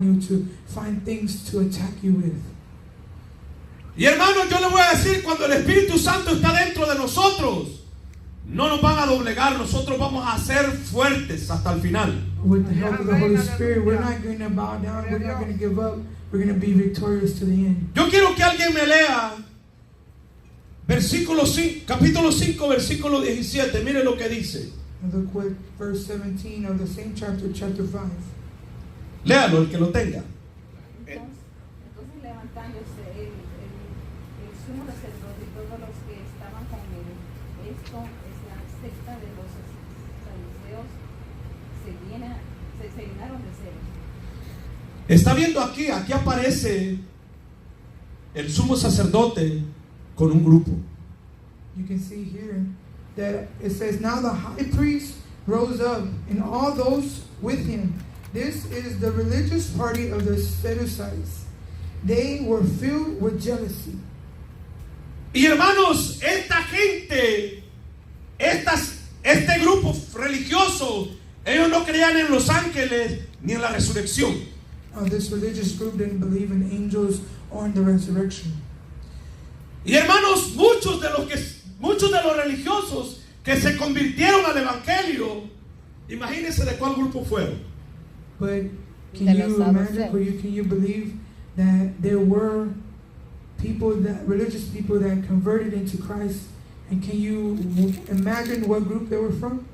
you to find things to attack you with. Y hermanos, yo le voy a decir, cuando el Espíritu Santo está dentro de nosotros, no nos van a doblegar, nosotros vamos a ser fuertes hasta el final. With the help of the Holy Spirit, we're not going to bow down, we're not going to give up, we're going to be victorious to the end. Yo quiero que alguien me lea versículo 5, capítulo 5, versículo 17. Mire lo que dice. And look what verse 17 of the same chapter, chapter 5. Léalo, el que lo tenga. Entonces levantándose el sumo sacerdote y todos los que estaban con él, esto es la secta de los saduceos, se llenaron de celos. Está viendo aquí aparece el sumo sacerdote con un grupo. You can see here that it says, now the high priest rose up and all those with him. This is the religious party of the Sadducees. They were filled with jealousy. Y hermanos, esta gente, este grupo religioso, ellos no creían en los ángeles ni en la resurrección. This religious group didn't believe in angels or in the resurrection. Y hermanos, muchos de los religiosos que se convirtieron al evangelio, imagínense de cuál grupo fueron. But can you imagine, can you believe that there were religious people that converted into Christ? And can you imagine what group they were from?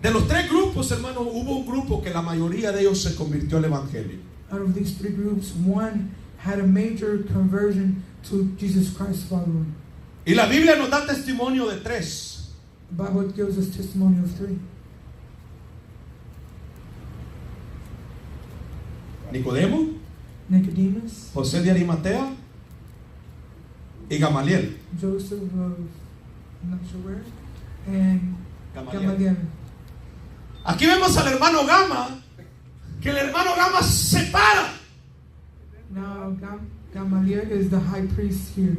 De los tres grupos, hermanos, hubo un grupo que la mayoría de ellos se convirtió al evangelio. Out of these three groups, one had a major conversion to Jesus Christ following. Y la Biblia nos da testimonio de tres. The Bible gives us testimony of three. Nicodemo, Nicodemus, José de Arimatea y Gamaliel. Joseph of, I'm not sure where, and Gamaliel. Aquí vemos al hermano Gama, que el hermano Gama se para. Now Gamaliel is the high priest here.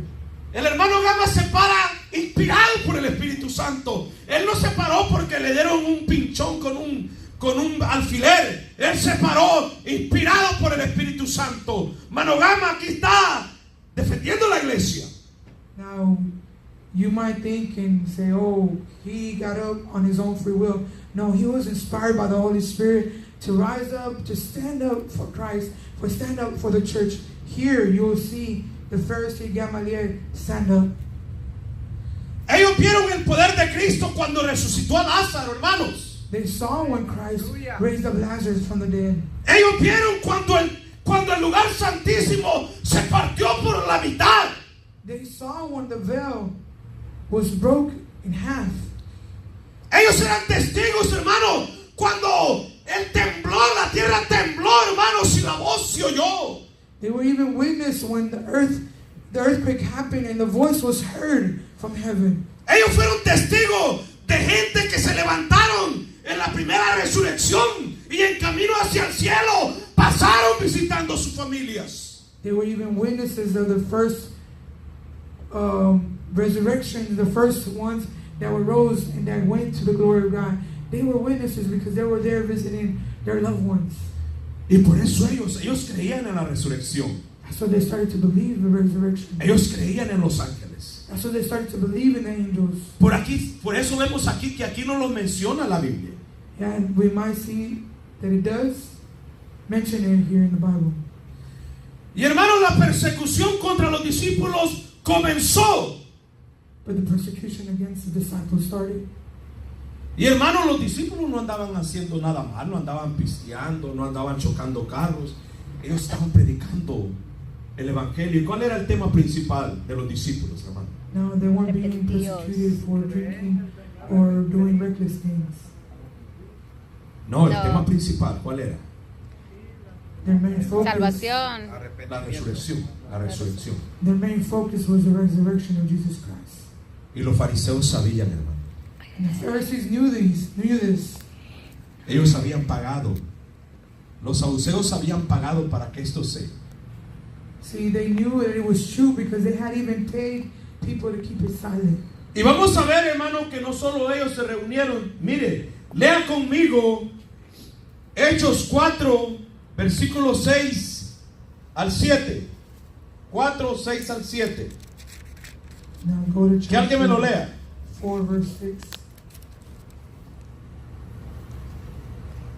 El hermano Gama se para inspirado por el Espíritu Santo. Él no se paró porque le dieron un pinchón con un alfiler. Él se paró inspirado por el Espíritu Santo. Mano Gama aquí está defendiendo la iglesia. Now, you might think and say, oh, he got up on his own free will. No, he was inspired by the Holy Spirit to rise up, to stand up for Christ, to stand up for the church. Here you will see the Pharisee Gamaliel stand up. Ellos vieron el poder de Cristo cuando resucitó a Lázaro, hermanos. They saw when Christ raised up Lazarus from the dead. Ellos vieron cuando el lugar santísimo se partió por la mitad. They saw when the veil was broke in half. Ellos eran testigos, hermano, cuando el temblor, la tierra tembló, hermanos, y la voz se oyó. They were even witness when the earthquake happened and the voice was heard from heaven. Ellos fueron testigos de gente que se levantaron en la primera resurrección y en camino hacia el cielo pasaron visitando sus familias. They were even witnesses of the first resurrection, the first ones that were rose and that went to the glory of God. They were witnesses because they were there visiting their loved ones. Y por eso ellos creían en la resurrección. That's why they started to believe in the resurrection. Ellos creían en los ángeles. That's why they started to believe in the angels. Por eso vemos aquí que aquí no los menciona la Biblia. And we might see that it does mention it here in the Bible. Y hermanos, la persecución contra los discípulos comenzó. But the persecution against the disciples started. Y hermanos, los discípulos no andaban haciendo nada mal, no andaban pisteando, no andaban chocando carros. Ellos estaban predicando el evangelio. ¿Y cuál era el tema principal de los discípulos, hermano? No, they weren't being persecuted for drinking or doing reckless things. No, el tema principal, ¿cuál era? Their main focus, Salvación. La resurrección, la resurrección. their main focus was the resurrection of Jesus Christ. Y los fariseos sabían, hermano. And the Pharisees knew this. Ellos habían pagado. Los saduceos habían pagado para que esto se. See, they knew that it was true because they had even paid people to keep it silent. Y vamos a ver, hermano, que no solo ellos se reunieron. Mire, lea conmigo Hechos 4, versículo 6 al 7. 4, 6 al 7. Now go to Que alguien me lo chapter lea. 4, verse 6.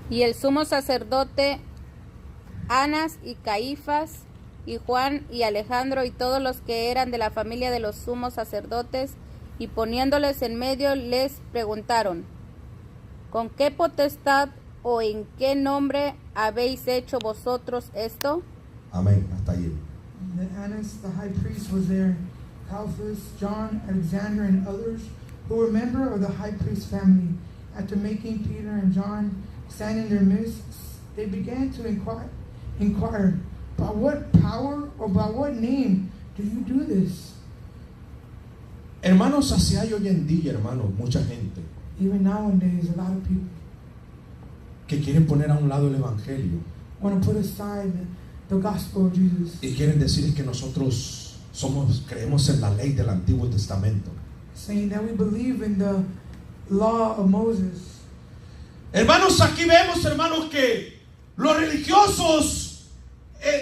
Y el sumo sacerdote Anás y Caifás y Juan y Alejandro y todos los que eran de la familia de los sumos sacerdotes, y poniéndoles en medio les preguntaron: ¿con qué potestad o en qué nombre habéis hecho vosotros esto? Amén, hasta ahí. Annas, the high priest, was there. Caiaphas, John, Alexander, and others who were members of the high priest family. After making Peter and John stand in their midst, they began to inquire, by what power or by what name do you do this? Hermanos, así hay hoy en día, hermanos, mucha gente Even nowadays, a lot of people que quieren poner a un lado el evangelio want to put aside the gospel of Jesus, y quieren decir que nosotros creemos en la ley del Antiguo Testamento. saying that we believe in the law of Moses. Hermanos, aquí vemos, hermanos, que los religiosos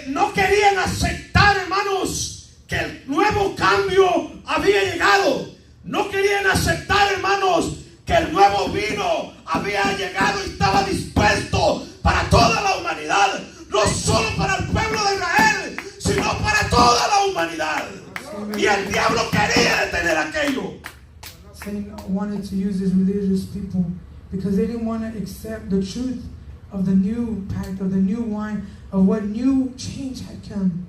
no querían aceptar, hermanos, que el nuevo cambio había llegado. No querían aceptar, hermanos, que el nuevo vino había llegado y estaba dispuesto para toda la humanidad. No solo para el pueblo de Israel, sino para toda la humanidad. Y el diablo quería detener aquello. Satan wanted to use these religious people because they didn't want to accept the truth of the new pact, of the new wine, of what new change had come,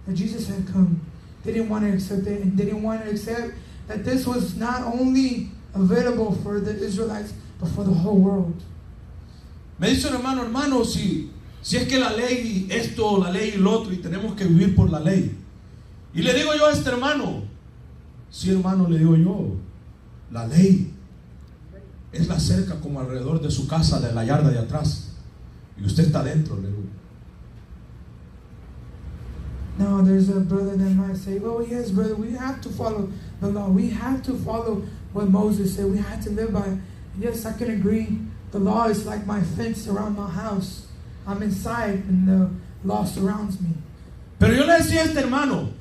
that Jesus had come. They didn't want to accept it, and they didn't want to accept that this was not only available for the Israelites, but for the whole world. Me dice un hermano, si es que la ley esto, la ley y lo otro, y tenemos que vivir por la ley. Y le digo yo a este hermano, sí, hermano, le digo yo, la ley es la cerca como alrededor de su casa, de la yarda de atrás, y usted está dentro, le digo. Now there's a brother that might say, oh yes, brother, we have to follow the law. We have to follow what Moses said. We have to live by it. Yes, I can agree. The law is like my fence around my house. I'm inside and the law surrounds me. Pero yo le decía a este hermano,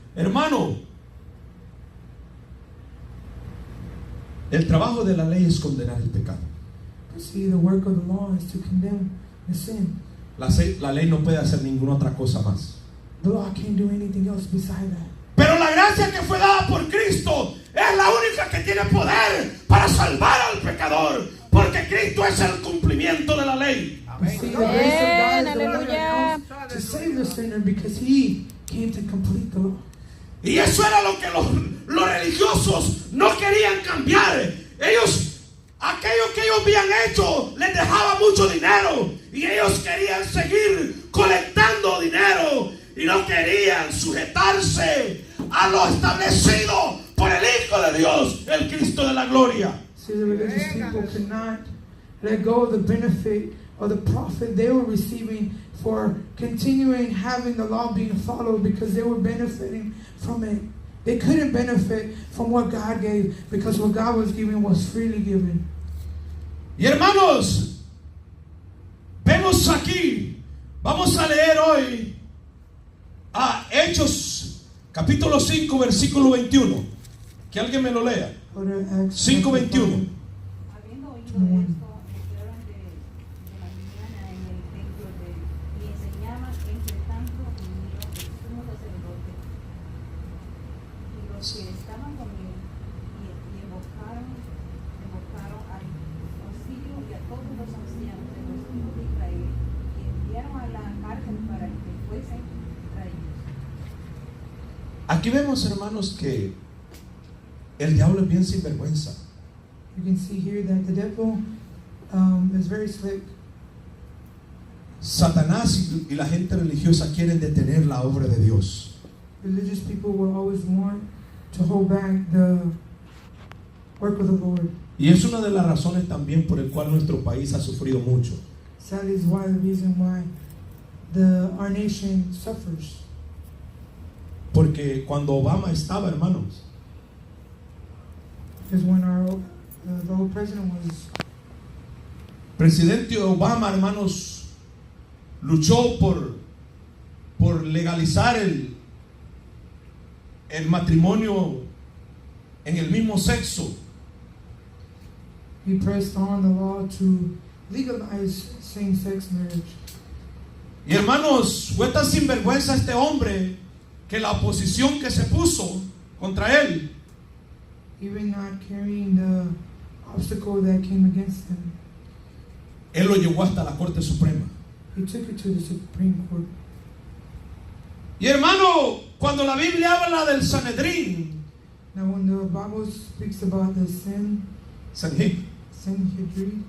el trabajo de la ley es condenar el pecado. See, the work of the law is to condemn the sin. La ley no puede hacer ninguna otra cosa más. The law can't do anything else beside that. Pero la gracia que fue dada por Cristo es la única que tiene poder para salvar al pecador, porque Cristo es el cumplimiento de la ley. See, the grace of God is the one Aleluya. that comes to save the sinner because He came to complete the law. Y eso era lo que los religiosos no querían cambiar. Aquello que ellos habían hecho les dejaba mucho dinero y ellos querían seguir colectando dinero y no querían sujetarse a lo establecido por el Hijo de Dios, el Cristo de la gloria. See, the religious people could not let go of the benefit or the profit they were receiving for continuing having the law being followed because they were benefiting from it. They couldn't benefit from what God gave because what God was giving was freely given. Y hermanos, vemos aquí, vamos a leer hoy a Hechos capítulo 5 versículo 21. Que alguien me lo lea. Go to Acts 5:21. Habiendo oído esto, entraron de la mañana en el templo y enseñaban. Entre tanto vinieron el sumo sacerdote y los que estaban con él y invocaron al concilio y a todos los ancianos de los hijos de Israel y enviaron a la cárcel para que fuesen traídos. Aquí vemos, hermanos, que el diablo es bien sinvergüenza. You can see here that the devil is very slick. Satanás y la gente religiosa quieren detener la obra de Dios. Religious people will always want to hold back the work of the Lord. Y es una de las razones también por el cual nuestro país ha sufrido mucho. That is why the reason why our nation suffers. Porque cuando Obama estaba, hermanos, Because when the old president was, presidente Obama, hermanos, luchó por legalizar el matrimonio en el mismo sexo. He pressed on the law to legalize same-sex marriage. Y hermanos, fue tan sinvergüenza este hombre que la oposición que se puso contra él, Even not carrying the obstacle that came against him, él lo llevó hasta la Corte Suprema. he took it to the Supreme Court. Y hermano, cuando la Biblia habla del Sanedrín, Now, when the Bible speaks about the Sanhedrin, Sanhedrin,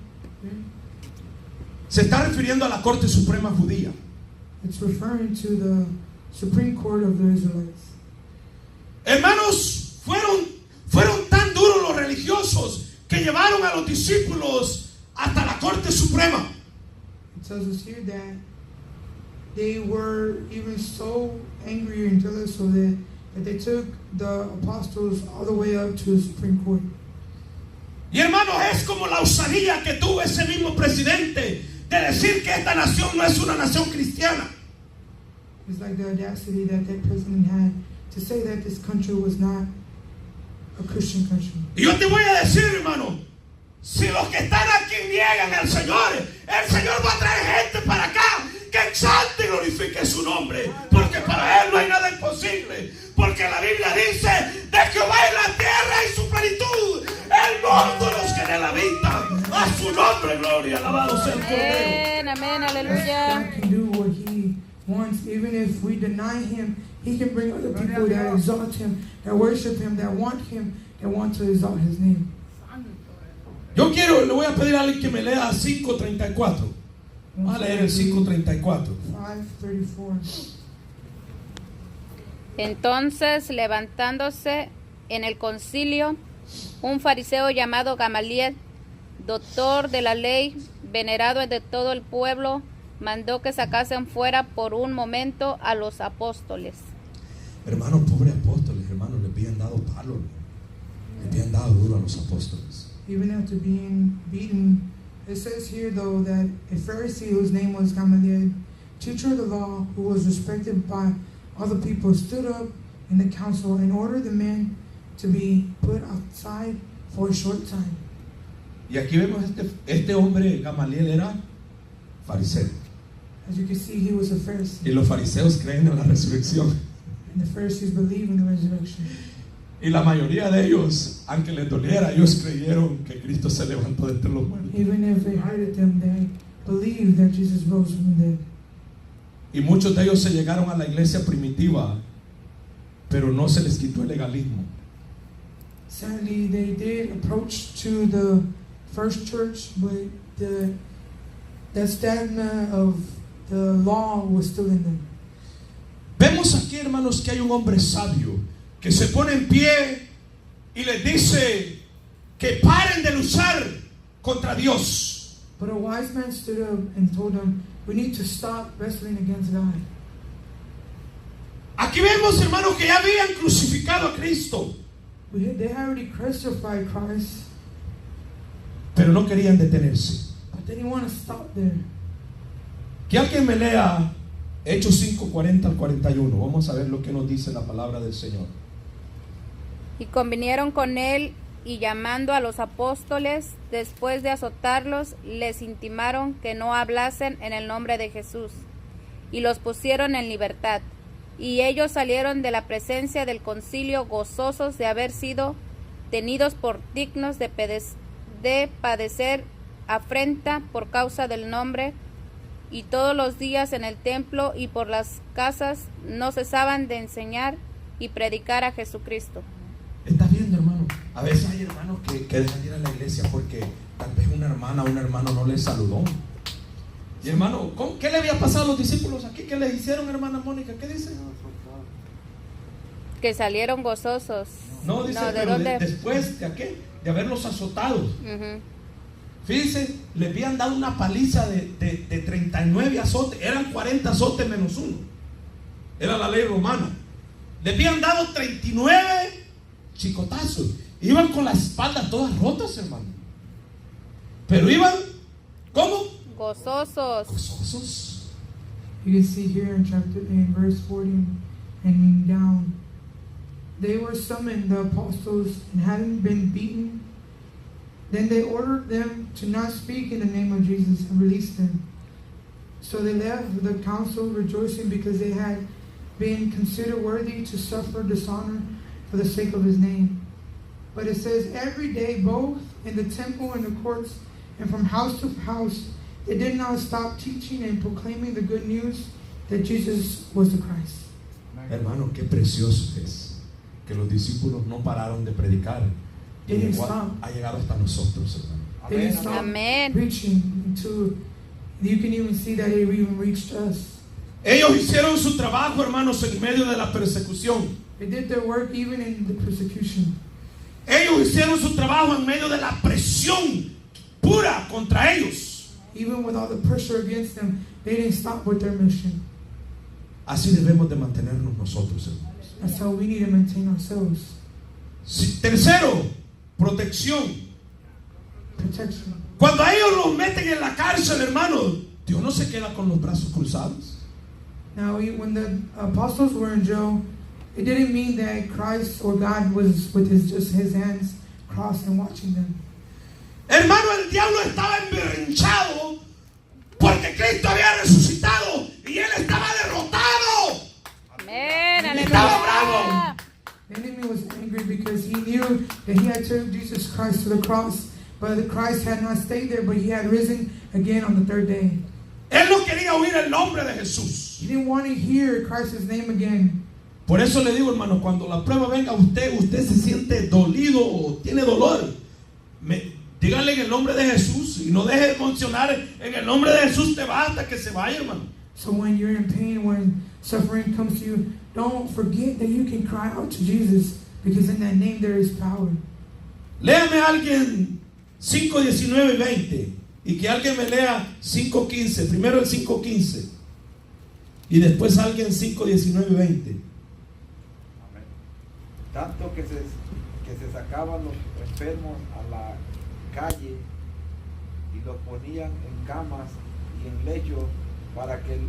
se está refiriendo a la Corte Suprema judía. it's referring to the Supreme Court of the Israelites. Hermanos, fueron tan duros los religiosos que llevaron a los discípulos hasta la Corte Suprema. It tells us here that they were even so angry and jealous so that they took the apostles all the way up to the Supreme Court. Y hermanos, es como la osadía que tuvo ese mismo presidente de decir que esta nación no es una nación cristiana. It's like the audacity that that president had to say that this country was not a Christian country. Y yo te voy a decir, hermano, si los que están aquí niegan al Señor, el Señor va a traer gente para acá que exalte y glorifique su nombre, porque para Él no hay nada imposible, porque la Biblia dice de Jehová es la tierra y su plenitud, el mundo y los que en él habitan, a su nombre gloria, alabado sea el Cordero. Amén, amén, aleluya. God can do what He wants, even if we deny Him. He can bring other people that exalt Him, that worship Him, that want Him, that want to exalt His name. Yo le voy a pedir a alguien que me lea 5:34. Vamos a leer el 5:34. 5:34. Entonces, levantándose en el concilio, un fariseo llamado Gamaliel, doctor de la ley, venerado de todo el pueblo, mandó que sacasen fuera por un momento a los apóstoles. Hermanos, pobres apóstoles, hermanos, les habían dado palo, les habían dado duro a los apóstoles. Even after being beaten, it says here though that a Pharisee whose name was Gamaliel, teacher of the law, who was respected by all the people, stood up in the council and ordered the men to be put outside for a short time. Y aquí vemos este hombre, Gamaliel, era fariseo. As you can see, he was a Pharisee. Y los fariseos creen en la resurrección. And the Pharisees believe in the resurrection. Y la mayoría de ellos, aunque les doliera, ellos creyeron que Cristo se levantó de entre los muertos. Even if it hurted them, they believed that Jesus rose from the dead. Y muchos de ellos se llegaron a la iglesia primitiva, pero no se les quitó el legalismo. Sadly, they did approach to the first church, but the stigma of the law was still in them. Vemos aquí, hermanos, que hay un hombre sabio que se pone en pie y les dice que paren de luchar contra Dios. But a wise man stood up and told them, we need to stop wrestling against God. Aquí vemos, hermanos, que ya habían crucificado a Cristo, They had already crucified Christ, pero no querían detenerse. but they didn't want to stop there. Que alguien me lea Hechos 5:40 al 41. Vamos a ver lo que nos dice la palabra del Señor. Y convinieron con él, y llamando a los apóstoles, después de azotarlos, les intimaron que no hablasen en el nombre de Jesús, y los pusieron en libertad. Y ellos salieron de la presencia del concilio gozosos de haber sido tenidos por dignos de padecer afrenta por causa del nombre, y todos los días en el templo y por las casas no cesaban de enseñar y predicar a Jesucristo. ¿Estás viendo, hermano? A veces hay hermanos que dejan ir a la iglesia porque tal vez una hermana o un hermano no les saludó. Y hermano, ¿qué le había pasado a los discípulos aquí? ¿Qué les hicieron, hermana Mónica? ¿Qué dice? Que salieron gozosos. No, dice, ¿de pero dónde? después de qué? De haberlos azotado. Ujú. Fíjense, le habían dado una paliza de 39 azotes. Eran 40 azotes menos uno. Era la ley romana. Le habían dado 39 chicotazos. Iban con las espaldas todas rotas, hermano. Pero iban, ¿cómo? Gozosos. Gozosos. You can see here in verse 40 and down. They were summoned, the apostles, and hadn't been beaten. Then they ordered them to not speak in the name of Jesus and released them. So they left the council rejoicing because they had been considered worthy to suffer dishonor for the sake of his name. But it says, every day, both in the temple and the courts, and from house to house, they did not stop teaching and proclaiming the good news that Jesus was the Christ. Hermano, qué precioso es que los discípulos no pararon de predicar y ha llegado hasta nosotros, hermano. They didn't stop Amén. preaching until you can even see that it even reached us. Ellos hicieron su trabajo, hermanos, en medio de la persecución. They did their work even in the persecution. Ellos hicieron su trabajo en medio de la presión pura contra ellos. Even with all the pressure against them, they didn't stop with their mission. Así debemos de mantenernos nosotros, hermanos. That's how we need to maintain ourselves. Tercero, protección. Protection. Cuando a ellos los meten en la cárcel, hermano, Dios no se queda con los brazos cruzados. Now, when the apostles were in jail, it didn't mean that Christ or God was with his hands crossed and watching them. Hermano, el diablo estaba emberrinchado porque Cristo había resucitado y él estaba derrotado. Amén. Estaba bravo. Aleluya. The enemy was angry because he knew that he had taken Jesus Christ to the cross, but the Christ had not stayed there, but he had risen again on the third day. Él no quería oír el nombre de Jesús. He didn't want to hear Christ's name again. Por eso le digo, hermano, cuando la prueba venga, usted se siente dolido o tiene dolor, dígale en el nombre de Jesús y no deje de mencionar en el nombre de Jesús, te va hasta que se vaya, hermano. So when you're in pain, when suffering comes to you, don't forget that you can cry out to Jesus, because in that name there is power. Léame a alguien 5:19 y 20 y que alguien me lea 5:15, primero el 5:15 y después alguien 5:19 y 20. Amén. Tanto que se sacaban los enfermos a la calle y los ponían en camas y en lechos para que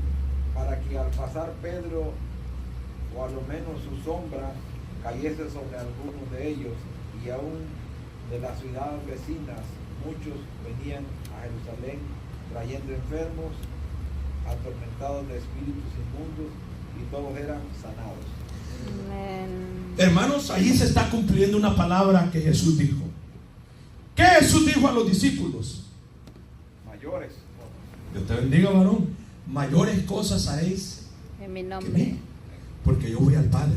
al pasar Pedro o a lo menos su sombra cayese sobre algunos de ellos, y aún de las ciudades vecinas muchos venían a Jerusalén trayendo enfermos, atormentados de espíritus inmundos, y todos eran sanados. Amén. Hermanos, ahí se está cumpliendo una palabra que Jesús dijo. ¿Qué Jesús dijo a los discípulos? Mayores. Dios te bendiga, varón. Mayores cosas haréis En mi que nombre. mí, porque yo voy al Padre.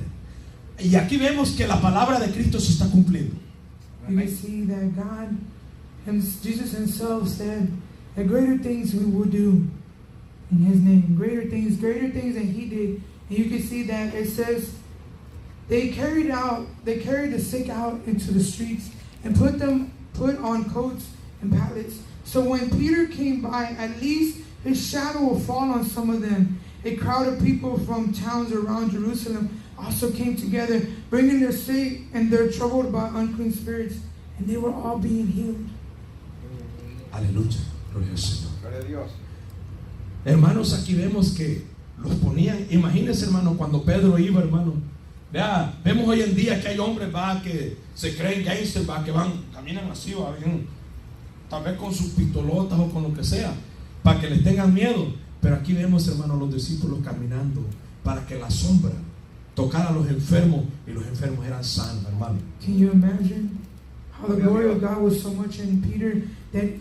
Y aquí vemos que la palabra de Cristo se está cumpliendo. You can see that Jesus himself said that greater things we will do in his name. Greater things than he did. And you can see that it says they carried the sick out into the streets and put on coats and pallets. So when Peter came by, at least his shadow will fall on some of them. A crowd of people from towns around Jerusalem also came together, bringing their sick and they're troubled by unclean spirits, and they were all being healed. Aleluya, gloria al Señor. Gloria a Dios. Hermanos, aquí vemos que los ponían. Imagínense, hermano, cuando Pedro iba, hermano. Vea, vemos hoy en día que hay hombres, va, que se creen gangsters, va, que caminan así, va, bien, tal vez con sus pistolotas o con lo que sea, para que les tengan miedo. Pero aquí vemos, hermano, los discípulos caminando para que la sombra tocara a los enfermos y los enfermos eran sanos, hermano. Can you imagine how the glory of God was so much in Peter that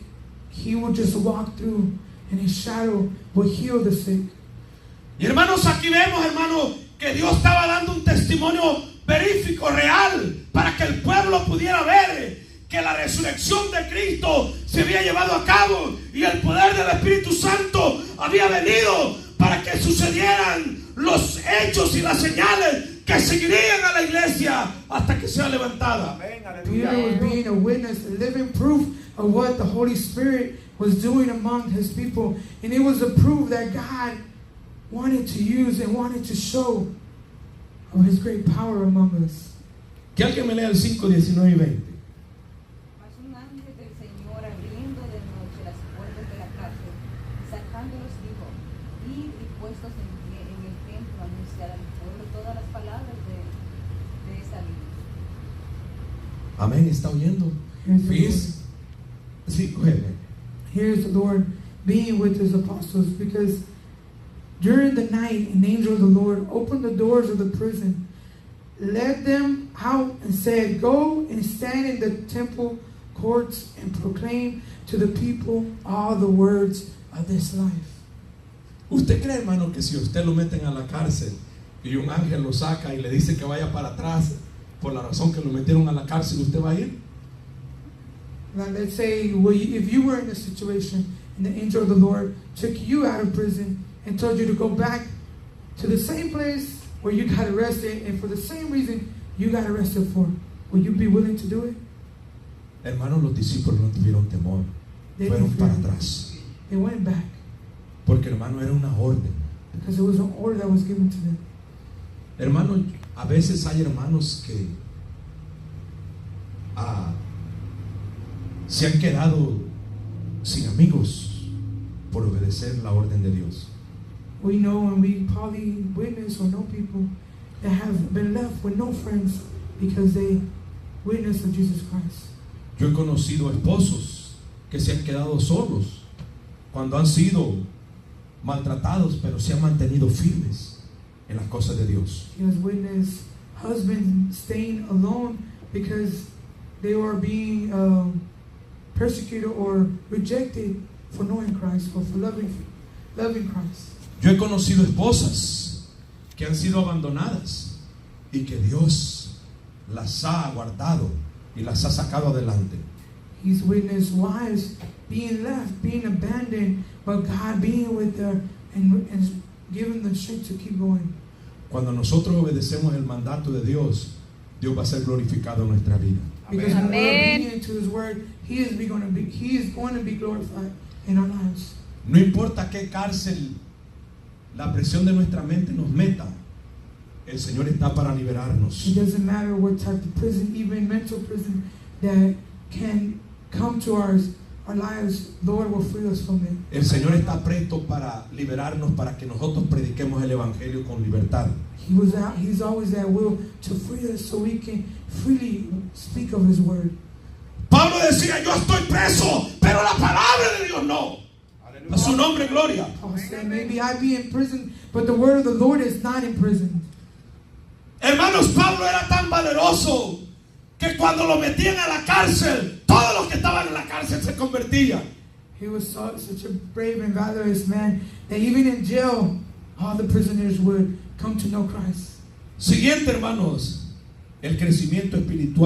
he would just walk through and his shadow would heal the sick? Y hermanos, aquí vemos, hermano, que Dios estaba dando un testimonio verífico, real, para que el pueblo pudiera ver que la resurrección de Cristo se había llevado a cabo y el poder del Espíritu Santo había venido para que sucedieran los hechos y las señales que seguirían a la iglesia hasta que sea levantada. Amén, Peter aleluya. was being a witness, a living proof of what the Holy Spirit was doing among his people. And it was a proof that God wanted to use and wanted to show of his great power among us. Que alguien me lea el 5:19 y 20. Mas un ángel del Señor, abriendo de noche las puertas de la cárcel, sacándolos, dijo: Id y puestos en el templo a anunciar al pueblo todas las palabras de esa Biblia. Amén, ¿está oyendo? Here's the Fíjese. Sí, cógeme. Here's the Lord being with his apostles, because during the night an angel of the Lord opened the doors of the prison, led them out and said, "Go and stand in the temple courts and proclaim to the people all the words of this life." ¿Usted cree, hermano, que si usted lo meten a la cárcel y un ángel lo saca y le dice que vaya para atrás por la razón que lo metieron a la cárcel, usted va a ir? Now let's say, if you were in a situation and the angel of the Lord took you out of prison and told you to go back to the same place where you got arrested and for the same reason you got arrested for, would you be willing to do it? Hermanos, los discípulos no tuvieron temor, They fueron didn't para fear. atrás, They went back porque hermano era una orden. because it was an order that was given to them. Hermano, a veces hay hermanos que se han quedado sin amigos por obedecer la orden de Dios. We know, and we probably witness or know people that have been left with no friends because they witnessed of Jesus Christ. Yo he conocido esposos que se han quedado solos cuando han sido maltratados, pero se han mantenido firmes en las cosas de Dios. He has witnessed husbands staying alone because they were being persecuted or rejected for knowing Christ or for loving Christ. Yo he conocido esposas que han sido abandonadas y que Dios las ha guardado y las ha sacado adelante. He's witnessed wives being left, being abandoned, but God being with her and giving them strength to keep going. Cuando nosotros obedecemos el mandato de Dios, Dios va a ser glorificado en nuestra vida. Because when we're Amen. obedient to His word, He is going to be glorified in our lives. No importa qué cárcel la presión de nuestra mente nos meta, el Señor está para liberarnos. It doesn't matter what type of prison, even mental prison, that can come to our lives, Lord will free us from it. El Señor está presto para liberarnos, para que nosotros prediquemos el Evangelio con libertad. He's always at will to free us so we can freely speak of His word. Pablo decía, yo estoy preso, pero la palabra de Dios no. A su nombre, gloria. Paul said, maybe I be in prison, but the word of the Lord is not in prison. Hermanos, Pablo era tan valeroso que cuando lo metían a la cárcel, todos los que estaban en la cárcel se convertían. He was such a brave and valorous man that even in jail, all the prisoners would come to know Christ. Siguiente, hermanos, el crecimiento espiritual.